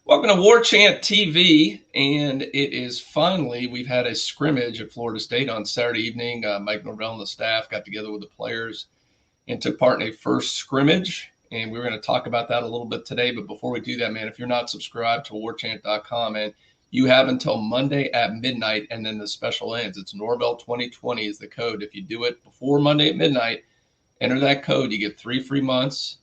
Welcome to Warchant TV, and it is we've had a scrimmage at Florida State on Saturday evening. Mike Norvell and the staff got together with the players and took part in a first scrimmage, and we're going to talk about that a little bit today. But before we do that, man, if you're not subscribed to warchant.com, and you have until Monday at midnight, and then the special ends. It's Norvell 2020 is the code. If you do it before Monday at midnight, enter that code, you get 3 free months.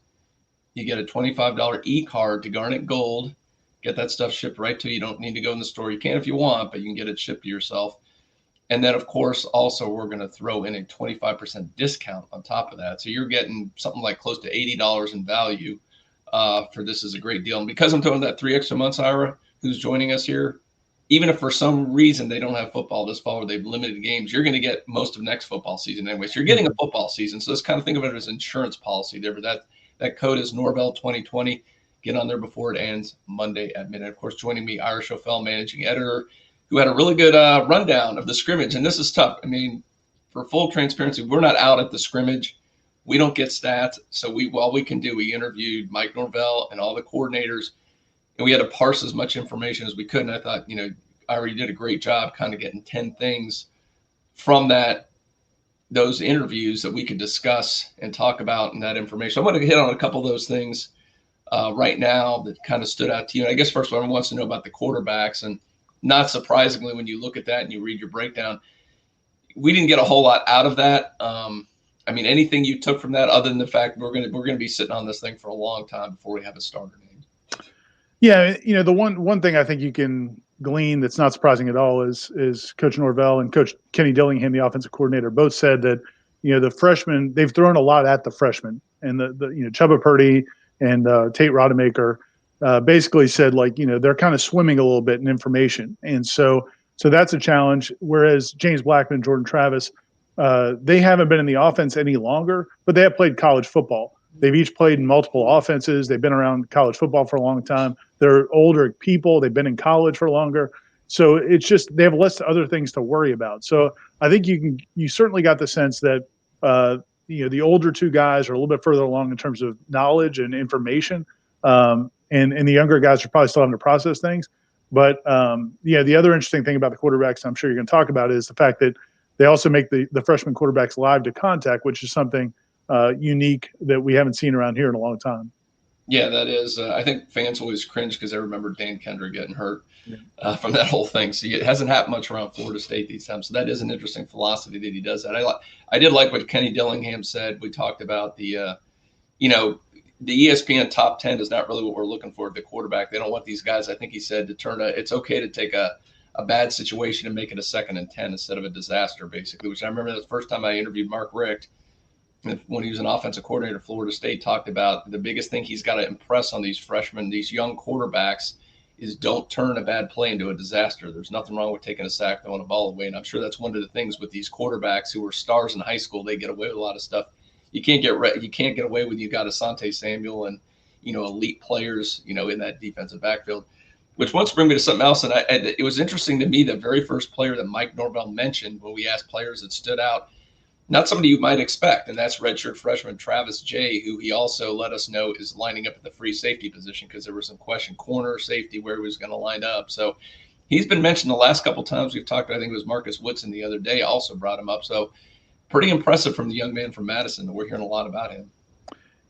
You get a $25 e-card to Garnet Gold. Get that stuff shipped right to you. You don't need to go in the store. You can if you want, but you can get it shipped to yourself. And then, of course, also we're going to throw in a 25% discount on top of that. So you're getting something like close to $80 in value for this is a great deal. And because I'm doing that 3 extra months, Ira, who's joining us here, even if for some reason they don't have football this fall or they've limited games, you're going to get most of next football season anyway. So you're getting a football season. So let's kind of think of it as insurance policy there. But that code is Norvell 2020. Get on there before it ends Monday at midnight. Of course, joining me, Ira Schofel, managing editor, who had a really good rundown of the scrimmage. And this is tough. I mean, for full transparency, we're not out at the scrimmage. We don't get stats. So all we can do, we interviewed Mike Norvell and all the coordinators, and we had to parse as much information as we could. And I thought, Ira, you did a great job kind of getting 10 things from those interviews that we could discuss and talk about in that information. I'm going to hit on a couple of those things right now that kind of stood out to you. And I guess first of all, everyone wants to know about the quarterbacks. And not surprisingly, when you look at that and you read your breakdown, we didn't get a whole lot out of that. Anything you took from that other than the fact we're going to be sitting on this thing for a long time before we have a starter name. Yeah, the one thing I think you can glean that's not surprising at all is Coach Norvell and Coach Kenny Dillingham, the offensive coordinator, both said that the freshmen, they've thrown a lot at the freshmen, and the Chubba Purdy and Tate Rodemaker basically said, they're kind of swimming a little bit in information. And so that's a challenge. Whereas James Blackman and Jordan Travis, they haven't been in the offense any longer, but they have played college football. They've each played in multiple offenses. They've been around college football for a long time. They're older people. They've been in college for longer. So it's just they have less other things to worry about. So I think you certainly got the sense that the older two guys are a little bit further along in terms of knowledge and information, and the younger guys are probably still having to process things. But the other interesting thing about the quarterbacks, I'm sure you're going to talk about, is the fact that they also make the freshman quarterbacks live to contact, which is something unique that we haven't seen around here in a long time. Yeah, that is. I think fans always cringe because they remember Dan Kendrick getting hurt from that whole thing. So it hasn't happened much around Florida State these times. So that is an interesting philosophy that he does that. I did like what Kenny Dillingham said. We talked about the ESPN top 10 is not really what we're looking for at the quarterback. They don't want these guys, I think he said, it's okay to take a bad situation and make it a 2nd and 10 instead of a disaster, basically, which I remember the first time I interviewed Mark Richt, when he was an offensive coordinator at Florida State, talked about the biggest thing he's got to impress on these freshmen, these young quarterbacks, is don't turn a bad play into a disaster. There's nothing wrong with taking a sack, throwing a ball away. And I'm sure that's one of the things with these quarterbacks who were stars in high school. They get away with a lot of stuff. You can't get away with. You got Asante Samuel and, elite players, in that defensive backfield, which wants to bring me to something else. And it was interesting to me, the very first player that Mike Norvell mentioned when we asked players that stood out, not somebody you might expect, and that's redshirt freshman Travis Jay, who he also let us know is lining up at the free safety position because there was some question, corner, safety, where he was going to line up. So he's been mentioned the last couple of times we've talked. I think it was Marcus Woodson the other day also brought him up. So pretty impressive from the young man from Madison. We're hearing a lot about him.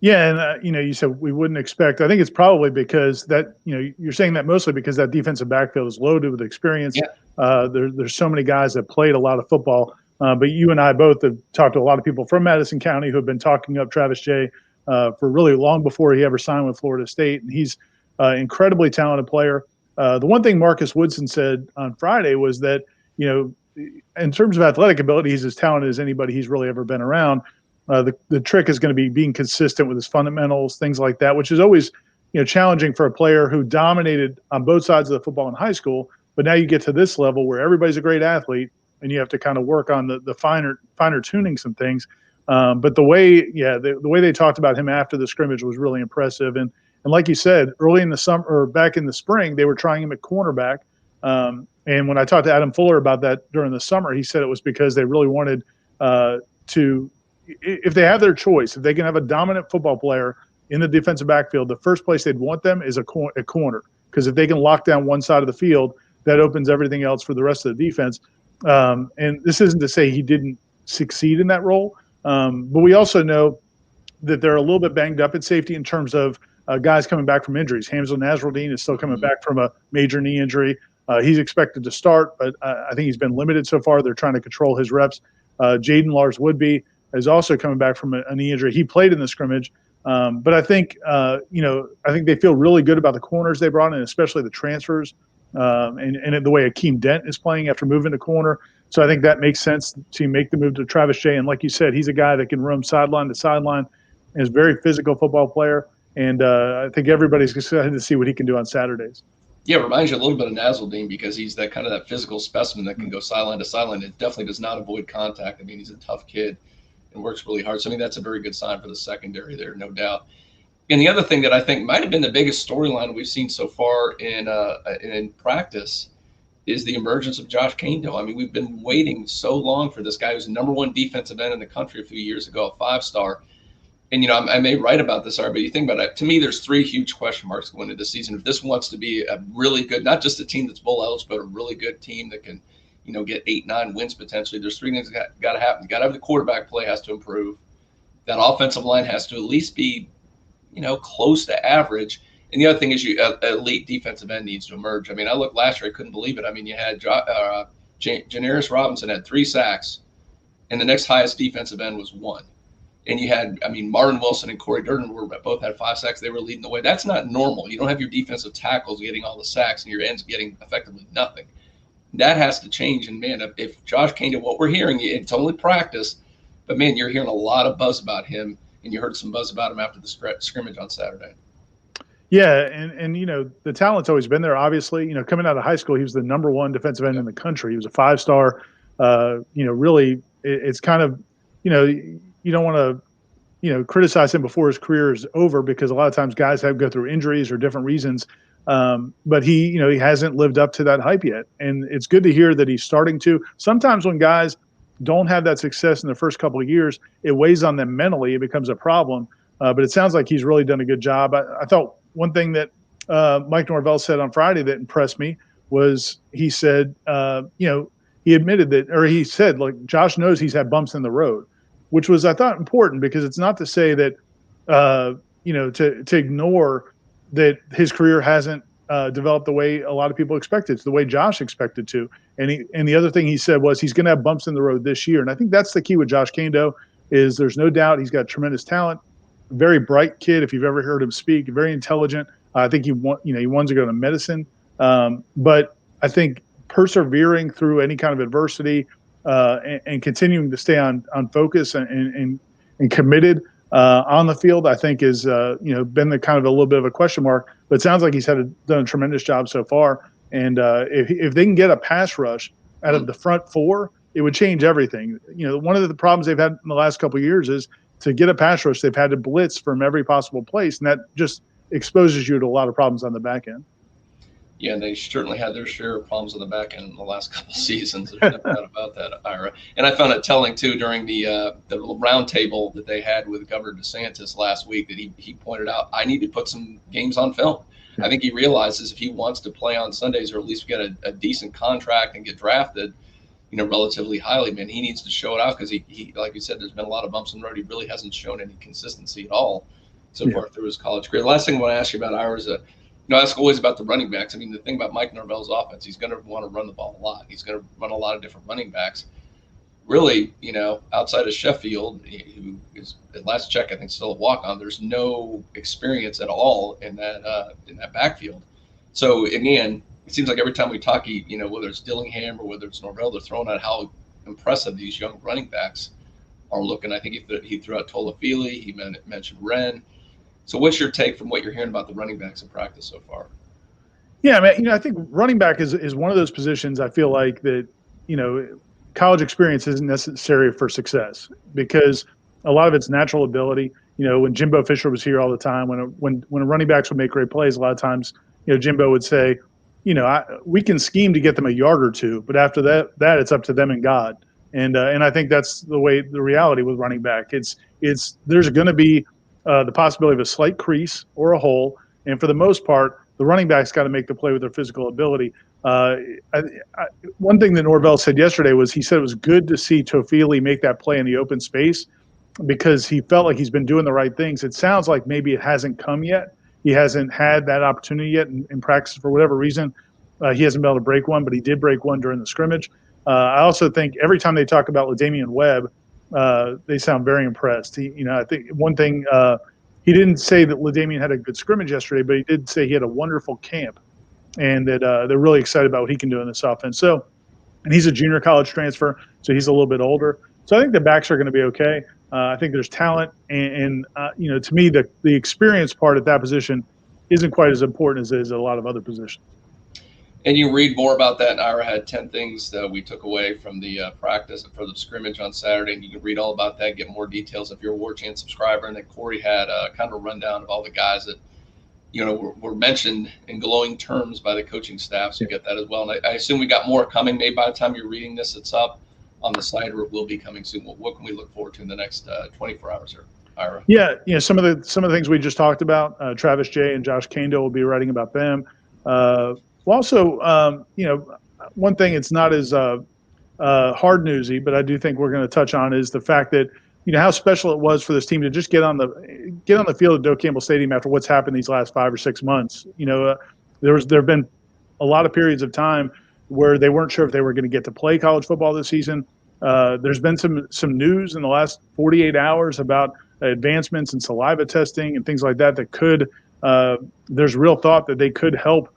Yeah, and you said we wouldn't expect. I think it's probably because that you're saying that mostly because that defensive backfield is loaded with experience. Yeah. There's so many guys that played a lot of football. But you and I both have talked to a lot of people from Madison County who have been talking up Travis Jay for really long before he ever signed with Florida State. And he's an incredibly talented player. The one thing Marcus Woodson said on Friday was that, in terms of athletic ability, he's as talented as anybody he's really ever been around. The trick is going to be being consistent with his fundamentals, things like that, which is always challenging for a player who dominated on both sides of the football in high school. But now you get to this level where everybody's a great athlete, and you have to kind of work on the finer tuning some things. But the way they talked about him after the scrimmage was really impressive. And like you said, early in the summer or back in the spring, they were trying him at cornerback. And when I talked to Adam Fuller about that during the summer, he said it was because they really wanted to, if they have their choice, if they can have a dominant football player in the defensive backfield, the first place they'd want them is a corner, because if they can lock down one side of the field, that opens everything else for the rest of the defense. And this isn't to say he didn't succeed in that role, but we also know that they're a little bit banged up at safety in terms of guys coming back from injuries. Hamza Nasruddin is still coming back from a major knee injury. He's expected to start, but I think he's been limited so far. They're trying to control his reps. Jaden Lars-Woodby is also coming back from a knee injury. He played in the scrimmage, but I think I think they feel really good about the corners they brought in, especially the transfers, and the way Akeem Dent is playing after moving to corner. So I think that makes sense to make the move to Travis Jay. And like you said, he's a guy that can roam sideline to sideline, and is a very physical football player. And I think everybody's excited to see what he can do on Saturdays. Yeah, it reminds you a little bit of Nasruddin because he's that kind of that physical specimen that can go sideline to sideline. It definitely does not avoid contact. I mean, he's a tough kid and works really hard. So I mean, that's a very good sign for the secondary there, no doubt. And the other thing that I think might have been the biggest storyline we've seen so far in practice is the emergence of Josh Kaindoh. I mean, we've been waiting so long for this guy who's the number one defensive end in the country a few years ago, a 5-star. And, I may write about this, but you think about it. To me, there's 3 huge question marks going into the season. If this wants to be a really good, not just a team that's bowl eligible, but a really good team that can, get 8, 9 wins potentially, there's 3 things that got to happen. You got to have the quarterback play has to improve. That offensive line has to at least be, close to average. And the other thing is elite defensive end needs to emerge. I mean, I looked last year, I couldn't believe it. I mean, you had Janarius Robinson had 3 sacks, and the next highest defensive end was 1. And you had, Martin Wilson and Corey Durden both had 5 sacks. They were leading the way. That's not normal. You don't have your defensive tackles getting all the sacks and your ends getting effectively nothing. That has to change. And, man, if Josh Kaindoh, what we're hearing, it's only practice, but, man, you're hearing a lot of buzz about him, and you heard some buzz about him after the scrimmage on Saturday. Yeah, and the talent's always been there. Obviously, coming out of high school, he was the number 1 defensive end in the country. He was a 5-star. Really, it's kind of, you don't want to, criticize him before his career is over because a lot of times guys go through injuries or different reasons. But he hasn't lived up to that hype yet, and it's good to hear that he's starting to. Sometimes when guys don't have that success in the first couple of years, it weighs on them mentally. It becomes a problem. But it sounds like he's really done a good job. I thought one thing that Mike Norvell said on Friday that impressed me was he said, he admitted that, or he said, like, Josh knows he's had bumps in the road, which was, I thought, important because it's not to say that, to ignore that his career hasn't developed the way a lot of people expected. It's the way Josh expected to. And the other thing he said was he's going to have bumps in the road this year. And I think that's the key with Josh Kaindoh is there's no doubt he's got tremendous talent. Very bright kid, if you've ever heard him speak, very intelligent. I think he wants to go to medicine. But I think persevering through any kind of adversity and continuing to stay on focus and committed on the field, I think is been the kind of a little bit of a question mark. But it sounds like he's done a tremendous job so far. And if they can get a pass rush out of the front 4, it would change everything. One of the problems they've had in the last couple of years is to get a pass rush, they've had to blitz from every possible place, and that just exposes you to a lot of problems on the back end. Yeah, and they certainly had their share of problems on the back end in the last couple of seasons. There's no doubt about that, Ira. And I found it telling, too, during the round table that they had with Governor DeSantis last week that he pointed out, I need to put some games on film. I think he realizes if he wants to play on Sundays or at least get a decent contract and get drafted, relatively highly, man, he needs to show it out because he, like you said, there's been a lot of bumps in the road. He really hasn't shown any consistency at all so far through his college career. The last thing I want to ask you about, Ira, is ask always about the running backs. I mean, the thing about Mike Norvell's offense, he's going to want to run the ball a lot. He's going to run a lot of different running backs. Really, outside of Sheffield, who is at last check, I think, still a walk-on, there's no experience at all in that backfield. So, again, it seems like every time we talk, whether it's Dillingham or whether it's Norvell, they're throwing out how impressive these young running backs are looking. I think he threw out Tola-Fili. He mentioned Wren. So what's your take from what you're hearing about the running backs in practice so far? Yeah, man, I think running back is one of those positions I feel like that, college experience isn't necessary for success because a lot of it's natural ability. When Jimbo Fisher was here all the time, when a running backs would make great plays, a lot of times, Jimbo would say, we can scheme to get them a yard or two, but after that it's up to them and God. And I think that's the reality with running back. There's going to be the possibility of a slight crease or a hole. And for the most part, the running backs got to make the play with their physical ability. One thing that Norvell said yesterday was he said it was good to see Tofili make that play in the open space because he felt like he's been doing the right things. It sounds like maybe it hasn't come yet. He hasn't had that opportunity yet in practice for whatever reason. He hasn't been able to break one, but he did break one during the scrimmage. I also think every time they talk about LaDainian Webb, they sound very impressed. I think one thing he didn't say that LaDainian had a good scrimmage yesterday, but he did say he had a wonderful camp, and that they're really excited about what he can do in this offense. So, and he's a junior college transfer, so he's a little bit older. So I think the backs are going to be okay. I think there's talent, and to me, the experience part at that position isn't quite as important as it is at a lot of other positions. And you read more about that. Ira had 10 things that we took away from the practice and for the scrimmage on Saturday. And you can read all about that, get more details if you're a Warchant subscriber. And then Corey had kind of a rundown of all the guys that, were mentioned in glowing terms by the coaching staff. So you get that as well. And I assume we got more coming. Maybe by the time you're reading this, it's up on the site, or it will be coming soon. What can we look forward to in the next 24 hours here, Ira? Yeah, some of the things we just talked about. Travis J and Josh Kando will be writing about them. Also, one thing it's not as hard newsy, but I do think we're going to touch on is the fact that how special it was for this team to just get on the field at Doak Campbell Stadium after what's happened these last 5 or 6 months. There have been a lot of periods of time where they weren't sure if they were going to get to play college football this season. There's been some news in the last 48 hours about advancements in saliva testing and things like that could. There's real thought that they could help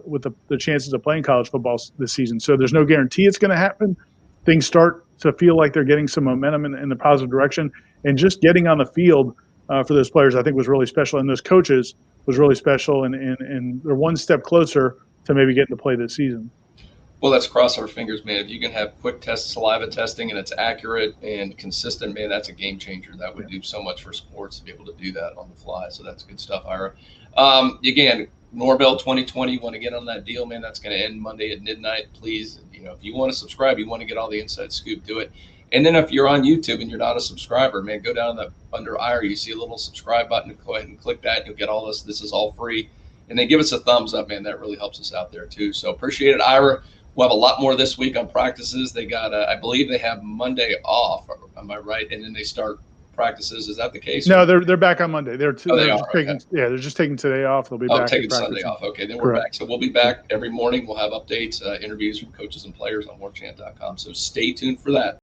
with the chances of playing college football this season. So there's no guarantee it's going to happen. Things start to feel like they're getting some momentum in the positive direction. And just getting on the field for those players, I think, was really special. And those coaches was really special. And they're one step closer to maybe getting to play this season. Well, let's cross our fingers, man. If you can have quick saliva testing and it's accurate and consistent, man, that's a game changer. That would do so much for sports to be able to do that on the fly. So that's good stuff, Ira. Again, Norvell 2020, you want to get on that deal, man. That's going to end Monday at midnight. Please, if you want to subscribe, you want to get all the inside scoop, do it. And then if you're on YouTube and you're not a subscriber, man, go down under Ira. You see a little subscribe button. Go ahead and click that. You'll get all this. This is all free. And then give us a thumbs up, man. That really helps us out there too. So appreciate it, Ira. We'll have a lot more this week on practices. They got, I believe they have Monday off. Am I right? And then they start practices. Is that the case? No, they're back on Monday. They're they're just taking today off. They'll be back. Taking Sunday off. Okay, then we're back. So we'll be back every morning. We'll have updates, interviews from coaches and players on warchant.com. So stay tuned for that.